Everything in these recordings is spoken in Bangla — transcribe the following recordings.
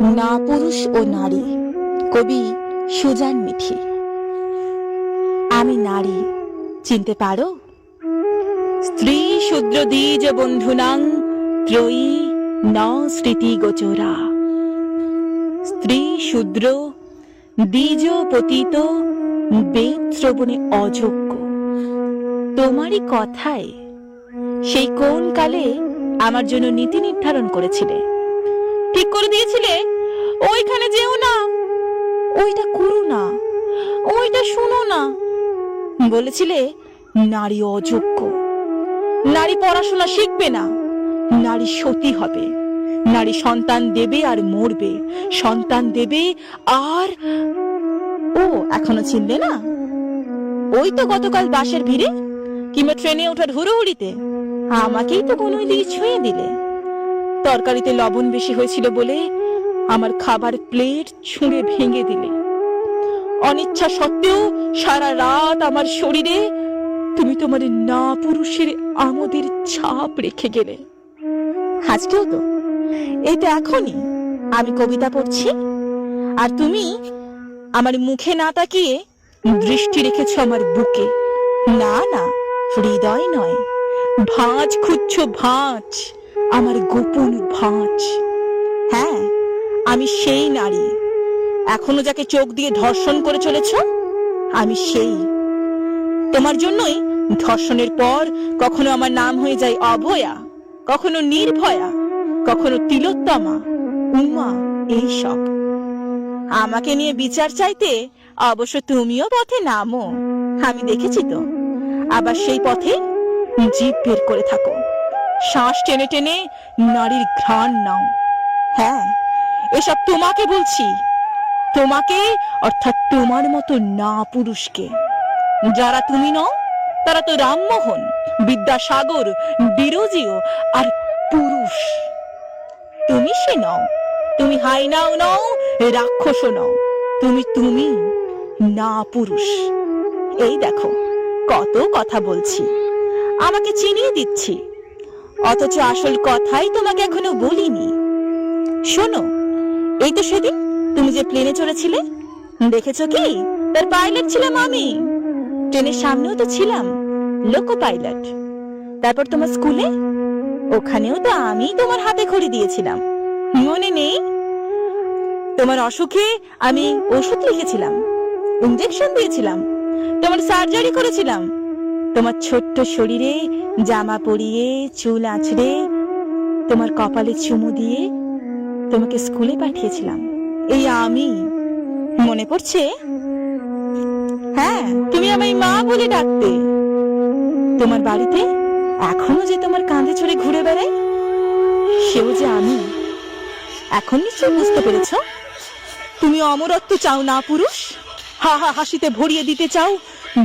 না পুরুষ ও নারী, কবি সুজান মিঠি। আমি নারী, চিনতে পারো? স্ত্রী শূদ্র দ্বিজ বন্ধুনাং ত্রয়ী ন স্মৃতি গোচরা। স্ত্রী শূদ্র দ্বিজ পতিত বেদ শ্রবণে অযোগ্য। তোমারই কথায় সেই কোন কালে আমার জন্য নীতি নির্ধারণ করেছিলে, ঠিক করে দিয়েছিলে ওইখানে যেও না, ওইটা করো না, ওইটা শোনো না। বলেছিলে নারী অযোগ্য, নারী পড়াশোনা শিখবে না, নারী সতী হবে, নারী সন্তান দেবে আর মরবে, সন্তান দেবে আর ও এখনো চিনলে না? ওই তো গতকাল বাসের ভিড়ে কিংবা ট্রেনে ওঠার হুড়োহুড়িতে আমাকেই তো কোনোই দিয়ে ছুঁয়ে দিলে। তরকারিতে লবণ বেশি হয়েছিল বলে আমার খাবার প্লেট ছুঁড়ে ভেঙে দিলে। অনিচ্ছা সত্ত্বেও সারা রাত আমার শরীরে তুমি তোমার না পুরুষের আমোদের ছাপ রেখে গেলে। আজকেও তো, এই তো এখনই আমি কবিতা পড়ছি আর তুমি আমার মুখে না তাকিয়ে দৃষ্টি রেখেছ আমার বুকে। না না, হৃদয় নয়, ভাঁজ খুঁজছ, ভাঁজ, আমার গোপন ভাঁজ। হ্যাঁ, আমি সেই নারী, এখনো যাকে চোখ দিয়ে ধর্ষণ করে চলেছ, আমি সেই। তোমার জন্যই ধর্ষণের পর কখনো আমার নাম হয়ে যায় অভয়া, কখনো নির্ভয়া, কখনো তিলোত্তমা, উমা, এইসব। আমাকে নিয়ে বিচার চাইতে অবশ্য তুমিও পথে নামো, আমি দেখেছি তো। আবার সেই পথে জিভ বের করে থাকো, শ্বাস টেনে টেনে নারীর ঘ্রাণ নাও। হ্যাঁ, এসব তোমাকে বলছি, তোমাকে, অর্থাৎ তোমার মতো না পুরুষকে। যারা তুমি নও তারা তো রামমোহন, বিদ্যাসাগর, বিরোজিও আর পুরুষ। তুমি সে নও, তুমি হাইনাও নও, রাক্ষসও নও, তুমি তুমি না পুরুষ। এই দেখো কত কথা বলছি, আমাকে চিনিয়ে দিচ্ছি, অথচ আসল কথাই তোমাকে এখনো বলিনি। শোনো, এই তো সেদিন তুমি যে প্লেনে চড়েছিলে, দেখেছো কি? তার পাইলট ছিলাম আমি। ট্রেনের সামনেও তো ছিলাম লোকো পাইলট। তারপর তোমার স্কুলে, ওখানেও তো আমি তোমার হাতে খড়ি দিয়েছিলাম, মনে নেই? তোমার অসুখে আমি ওষুধ লিখেছিলাম, ইনজেকশন দিয়েছিলাম, তোমার সার্জারি করেছিলাম, তোমার ছোট্ট শরীরে জামা পরিয়ে, চুল আঁচড়ে, তোমার কপালে চুমু দিয়ে তোমাকে স্কুলে পাঠিয়েছিলাম। এই আমি, মনে পড়ছে? হ্যাঁ, তুমি আমায় মা বলে ডাকতে। তোমার বাড়িতে এখনো যে তোমার কাঁধে চড়ে ঘুরে বেড়াই, সেও যে আমি। এখন নিশ্চয়ই বুঝতে পেরেছ? তুমি অমরত্ব চাও না পুরুষ, হা হা হাসিতে ভরিয়ে দিতে চাও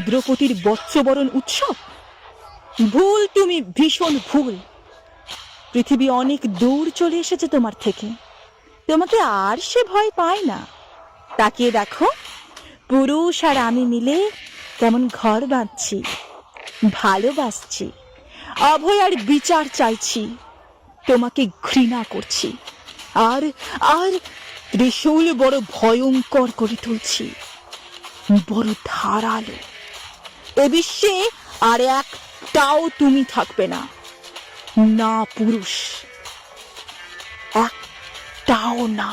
দ্রৌপদীর বস্ত্রবরণ উৎসব। ভুল, তুমি ভীষণ ভুল। পৃথিবী অনেক দূর চলে এসেছে তোমার থেকে, তোমাকে আর সে ভয় পায় না। তাকিয়ে দেখো, পুরুষ আর আমি মিলে কেমন ঘর বাঁধছি, ভালোবাসছি, অভয় আর বিচার চাইছি, তোমাকে ঘৃণা করছি, আর আর ত্রিশূল বড় ভয়ঙ্কর করে তুলছি, বড় ধারালো। এ বিশ্বে আর একটাও তুমি থাকবে না, না পুরুষ, একটাও না।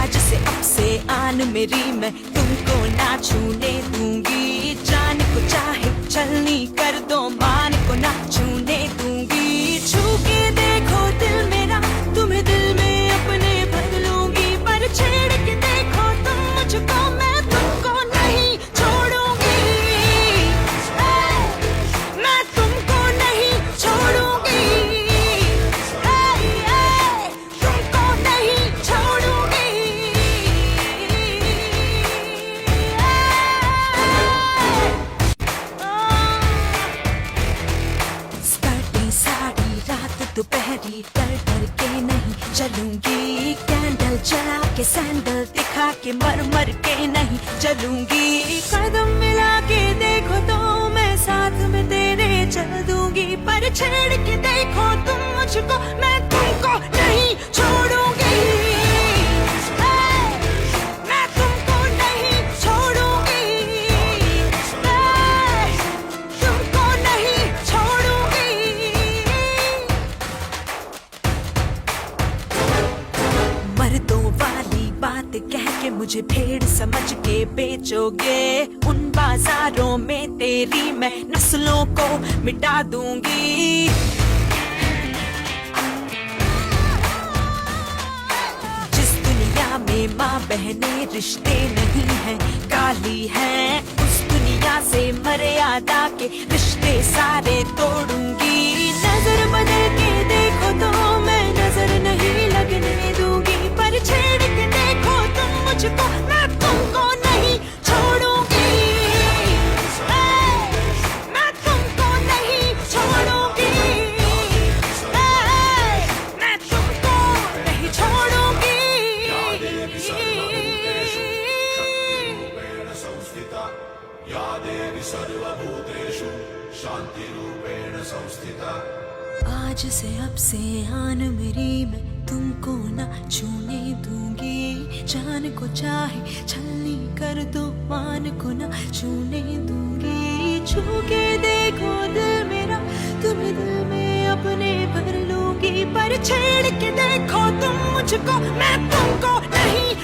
आज से अब से आन मेरी, मैं तुमको ना छूने दूंगी। जान को चाहे चलनी कर दो, मान को ना छूने दूंगी। छू के देखो दिल मेरा, तुम्हें दिल में अपने भर लूंगी। पर छेड़ के देखो तुम मुझको, मैं तुमको नहीं छोड़ूंगी। मैं तुमको नहीं छोड़ूंगी, तुमको नहीं छोड़ूंगी। स्कर्टी साड़ी रात दोपहरी, डर डर के नहीं चलूंगी। कैंडल जला के सैंडल दिखा के, मर मर के नहीं चलूंगी। कदम मिला के देखो तो मैं साथ में तेरे चल दूंगी। पर छेड़ के देखो तुम मुझको, मैं तुमको नहीं मुझे भेड़ समझ के बेचोगे, उन बाजारों में तेरी मैं नस्लों को मिटा दूंगी। जिस दुनिया में माँ बहने रिश्ते नहीं हैं, काली हैं, उस दुनिया से मर्यादा के रिश्ते सारे तोड़ूंगी। नजर बदल के देखो तो मैं नजर नहीं लगने दूंगी, पर छेड़ के देखो तुम मुझको, मैं तुमको नहीं छोड़ूंगी। मैं तुमको नहीं छोड़ूंगी। मैं तुमको नहीं छोड़ूंगी। संस्थिता या देवी सर्वभूतेषु शान्तिरूपेण संस्थिता। आज से अब से आन मेरी मैं तुमको न छूने दूंगी। जान को चाहे छलनी कर दो, मान को न छूने दूंगी। छू के देखो दिल मेरा, तुम्हें दिल में अपने भर लूंगी, पर छेड़ के देखो तुम मुझको, मैं तुमको नहीं